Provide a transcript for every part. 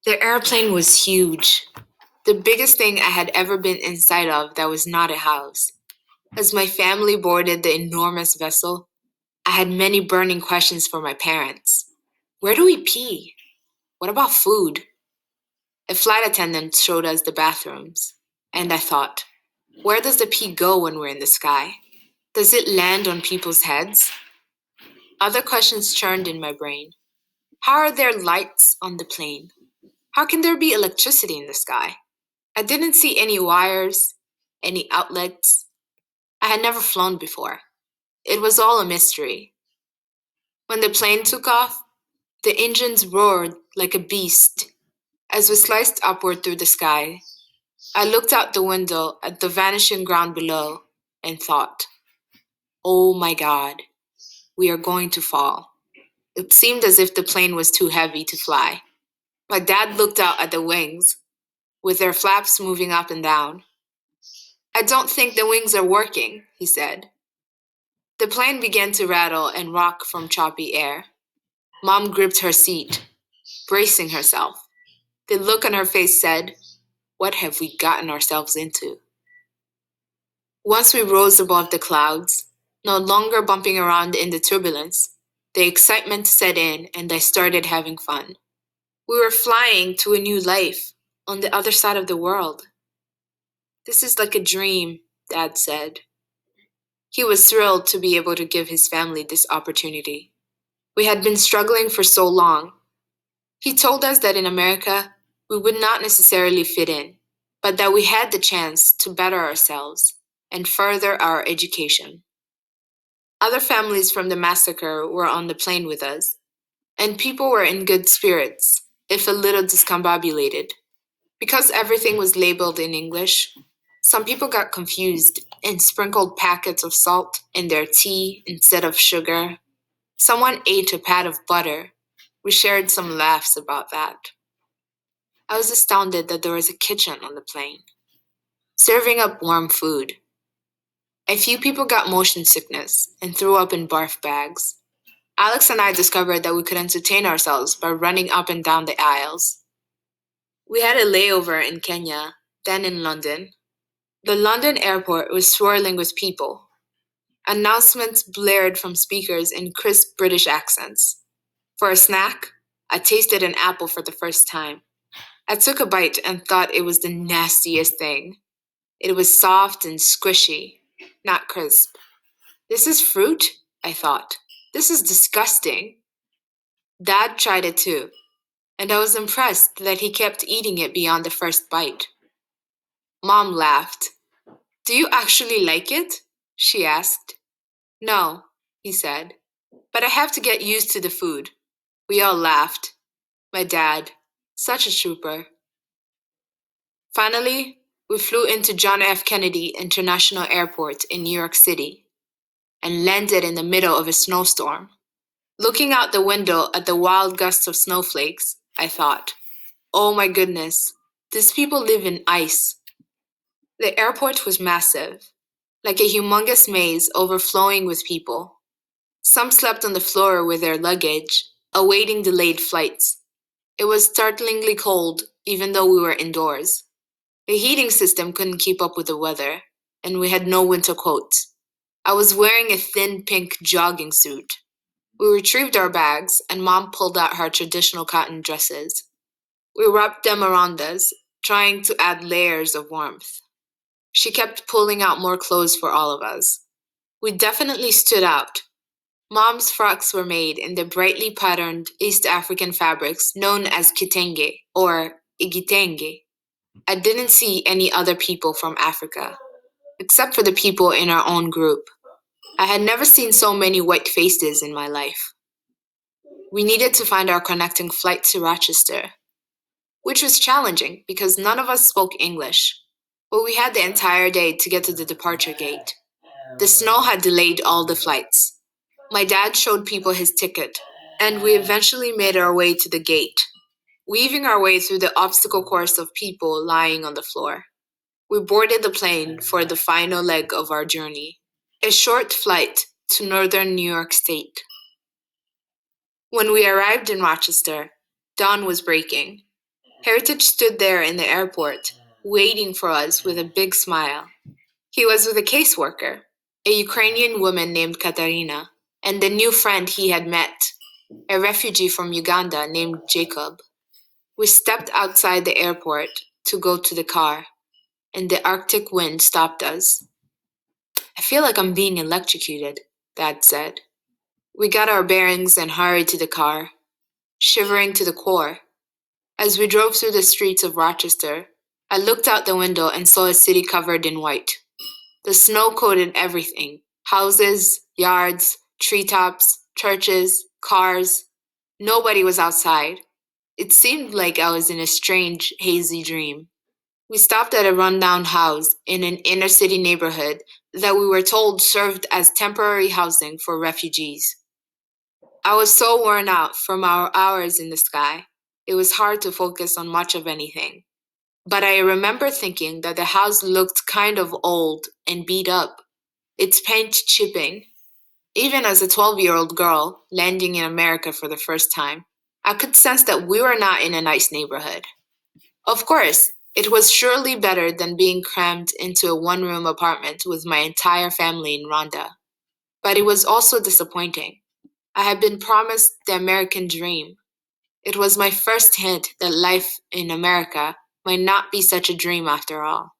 The airplane was huge. The biggest thing I had ever been inside of that was not a house. As my family boarded the enormous vessel, I had many burning questions for my parents. Where do we pee? What about food? A flight attendant showed us the bathrooms, and I thought, where does the pee go when we're in the sky? Does it land on people's heads? Other questions churned in my brain. How are there lights on the plane? How can there be electricity in the sky? I didn't see any wires, any outlets. I had never flown before. It was all a mystery. When the plane took off, the engines roared like a beast. As we sliced upward through the sky, I looked out the window at the vanishing ground below and thought, oh my God, we are going to fall. It seemed as if the plane was too heavy to fly. My dad looked out at the wings, with their flaps moving up and down. I don't think the wings are working, he said. The plane began to rattle and rock from choppy air. Mom gripped her seat, bracing herself. The look on her face said, what have we gotten ourselves into? Once we rose above the clouds, no longer bumping around in the turbulence, the excitement set in and I started having fun. We were flying to a new life on the other side of the world. This is like a dream, Dad said. He was thrilled to be able to give his family this opportunity. We had been struggling for so long. He told us that in America, we would not necessarily fit in, but that we had the chance to better ourselves and further our education. Other families from the massacre were on the plane with us, and people were in good spirits, if a little discombobulated. Because everything was labeled in English, some people got confused and sprinkled packets of salt in their tea instead of sugar. Someone ate a pat of butter. We shared some laughs about that. I was astounded that there was a kitchen on the plane, serving up warm food. A few people got motion sickness and threw up in barf bags. Alex and I discovered that we could entertain ourselves by running up and down the aisles. We had a layover in Kenya, then in London. The London airport was swirling with people. Announcements blared from speakers in crisp British accents. For a snack, I tasted an apple for the first time. I took a bite and thought it was the nastiest thing. It was soft and squishy, not crisp. This is fruit? I thought. This is disgusting. Dad tried it too, and I was impressed that he kept eating it beyond the first bite. Mom laughed. Do you actually like it? She asked. No, he said, but I have to get used to the food. We all laughed. My dad, such a trooper. Finally, we flew into John F. Kennedy International Airport in New York City and landed in the middle of a snowstorm. Looking out the window at the wild gusts of snowflakes, I thought, oh my goodness, these people live in ice. The airport was massive, like a humongous maze overflowing with people. Some slept on the floor with their luggage, awaiting delayed flights. It was startlingly cold, even though we were indoors. The heating system couldn't keep up with the weather, and we had no winter coats. I was wearing a thin pink jogging suit. We retrieved our bags, and Mom pulled out her traditional cotton dresses. We wrapped them around us, trying to add layers of warmth. She kept pulling out more clothes for all of us. We definitely stood out. Mom's frocks were made in the brightly patterned East African fabrics known as kitenge or igitenge. I didn't see any other people from Africa, except for the people in our own group. I had never seen so many white faces in my life. We needed to find our connecting flight to Rochester, which was challenging because none of us spoke English. But we had the entire day to get to the departure gate. The snow had delayed all the flights. My dad showed people his ticket, and we eventually made our way to the gate, weaving our way through the obstacle course of people lying on the floor. We boarded the plane for the final leg of our journey, a short flight to northern New York State. When we arrived in Rochester, dawn was breaking. Heritage stood there in the airport, waiting for us with a big smile. He was with a caseworker, a Ukrainian woman named Katarina, and the new friend he had met, a refugee from Uganda named Jacob. We stepped outside the airport to go to the car, and the Arctic wind stopped us. I feel like I'm being electrocuted, Dad said. We got our bearings and hurried to the car, shivering to the core. As we drove through the streets of Rochester, I looked out the window and saw a city covered in white. The snow coated everything: houses, yards, treetops, churches, cars. Nobody was outside. It seemed like I was in a strange, hazy dream. We stopped at a rundown house in an inner city neighborhood that we were told served as temporary housing for refugees. I was so worn out from our hours in the sky, it was hard to focus on much of anything. But I remember thinking that the house looked kind of old and beat up, its paint chipping. Even as a 12-year-old girl landing in America for the first time, I could sense that we were not in a nice neighborhood. Of course, it was surely better than being crammed into a one-room apartment with my entire family in Rwanda. But it was also disappointing. I had been promised the American dream. It was my first hint that life in America might not be such a dream after all.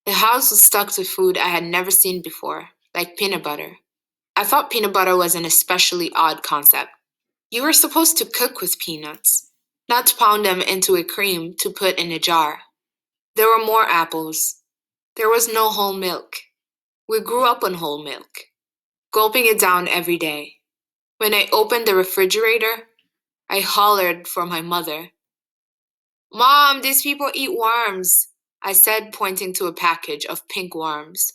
The house was stocked with food I had never seen before, like peanut butter. I thought peanut butter was an especially odd concept. You were supposed to cook with peanuts, not pound them into a cream to put in a jar. There were more apples. There was no whole milk. We grew up on whole milk, gulping it down every day. When I opened the refrigerator, I hollered for my mother. Mom, these people eat worms, I said, pointing to a package of pink worms.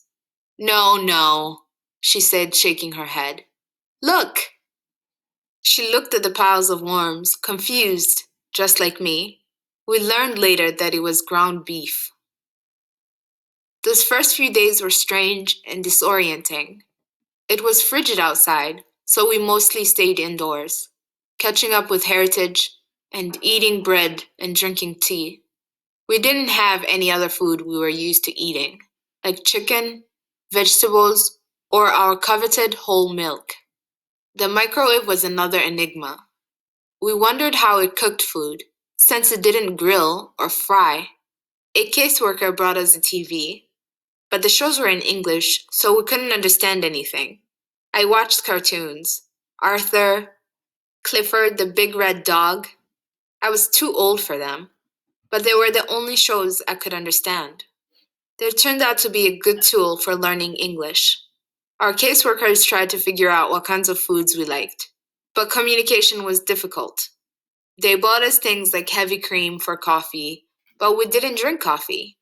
No, no, she said, shaking her head. Look! She looked at the piles of worms, confused, just like me. We learned later that it was ground beef. Those first few days were strange and disorienting. It was frigid outside, so we mostly stayed indoors, catching up with Heritage and eating bread and drinking tea. We didn't have any other food we were used to eating, like chicken, vegetables, or our coveted whole milk. The microwave was another enigma. We wondered how it cooked food, since it didn't grill or fry. A caseworker brought us a TV, but the shows were in English, so we couldn't understand anything. I watched cartoons. Arthur, Clifford the Big Red Dog. I was too old for them, but they were the only shows I could understand. They turned out to be a good tool for learning English. Our caseworkers tried to figure out what kinds of foods we liked, but communication was difficult. They bought us things like heavy cream for coffee, but we didn't drink coffee.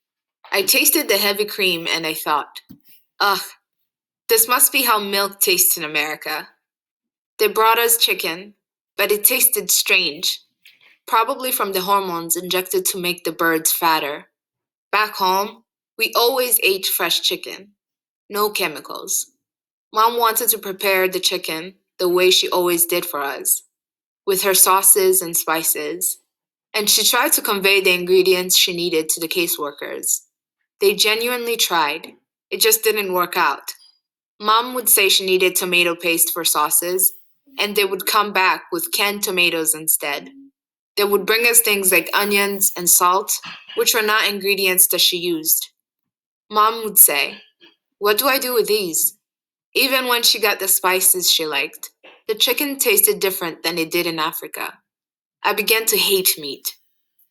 I tasted the heavy cream and I thought, ugh, this must be how milk tastes in America. They brought us chicken, but it tasted strange, probably from the hormones injected to make the birds fatter. Back home, we always ate fresh chicken, no chemicals. Mom wanted to prepare the chicken the way she always did for us, with her sauces and spices, and she tried to convey the ingredients she needed to the caseworkers. They genuinely tried. It just didn't work out. Mom would say she needed tomato paste for sauces, and they would come back with canned tomatoes instead. They would bring us things like onions and salt, which were not ingredients that she used. Mom would say, "What do I do with these?" Even when she got the spices she liked, the chicken tasted different than it did in Africa. I began to hate meat.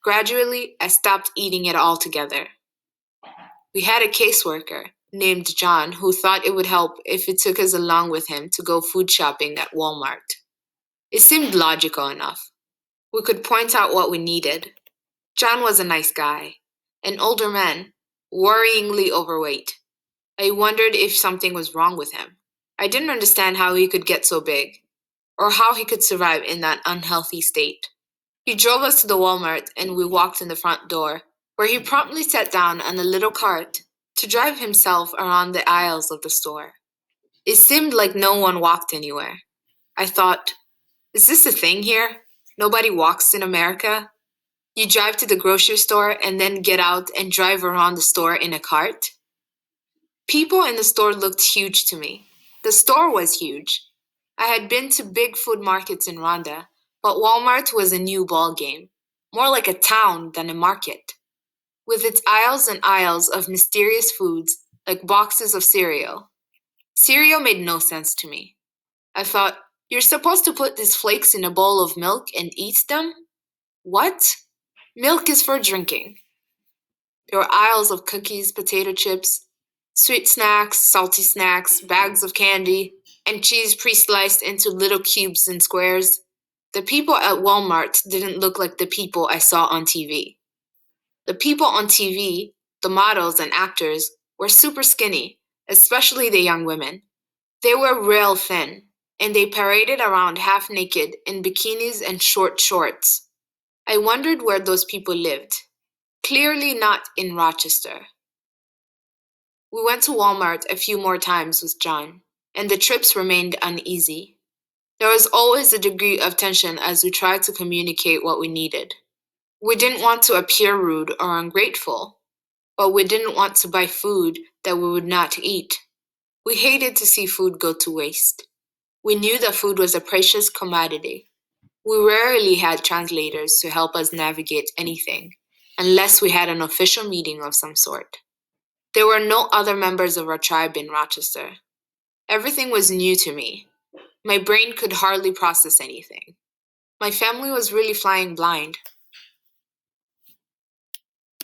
Gradually, I stopped eating it altogether. We had a caseworker named John who thought it would help if it took us along with him to go food shopping at Walmart. It seemed logical enough. We could point out what we needed. John was a nice guy, an older man, worryingly overweight. I wondered if something was wrong with him. I didn't understand how he could get so big, or how he could survive in that unhealthy state. He drove us to the Walmart and we walked in the front door, where he promptly sat down on a little cart to drive himself around the aisles of the store. It seemed like no one walked anywhere. I thought, is this a thing here? Nobody walks in America? You drive to the grocery store and then get out and drive around the store in a cart. People in the store looked huge to me. The store was huge. I had been to big food markets in Rwanda, but Walmart was a new ball game, more like a town than a market, with its aisles and aisles of mysterious foods like boxes of cereal. Cereal made no sense to me. I thought, you're supposed to put these flakes in a bowl of milk and eat them? What? Milk is for drinking. There were aisles of cookies, potato chips, sweet snacks, salty snacks, bags of candy, and cheese pre sliced into little cubes and squares. The people at Walmart didn't look like the people I saw on TV. The people on TV, the models and actors, were super skinny, especially the young women. They were real thin, and they paraded around half naked in bikinis and short shorts. I wondered where those people lived. Clearly not in Rochester. We went to Walmart a few more times with John, and the trips remained uneasy. There was always a degree of tension as we tried to communicate what we needed. We didn't want to appear rude or ungrateful, but we didn't want to buy food that we would not eat. We hated to see food go to waste. We knew that food was a precious commodity. We rarely had translators to help us navigate anything, unless we had an official meeting of some sort. There were no other members of our tribe in Rochester. Everything was new to me. My brain could hardly process anything. My family was really flying blind.